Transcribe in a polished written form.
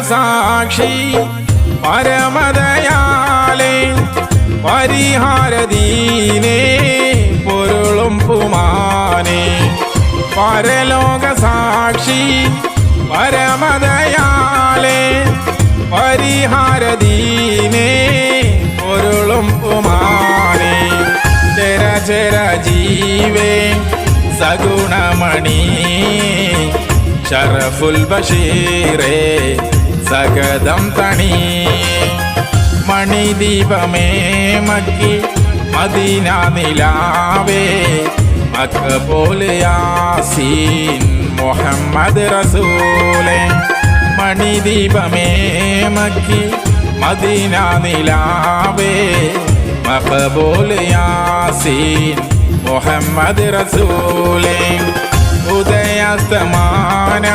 സാക്ഷി പരമദയാലേ പരിഹാരദീനേ പൊരുളും പുമാനേ പരലോക സാക്ഷി പരമദയാലേ പരിഹാരദീനേ പൊരുളും പുമാനേ ചര ജീവേ സഗുണമണി ഷറഫുൽ ബഷീറേ സഗദം തണി മണിദീപമേ മക്കി മദീന നിലാവേ മക്ബൂൽ യാസീൻ മുഹമ്മദ് റസൂലേ മണിദീപമേ മക്കി മദീന നിലാവേ മക്ബൂൽ യാസീൻ മുഹമ്മദ് റസൂലേ ഉദയാസ്തമാന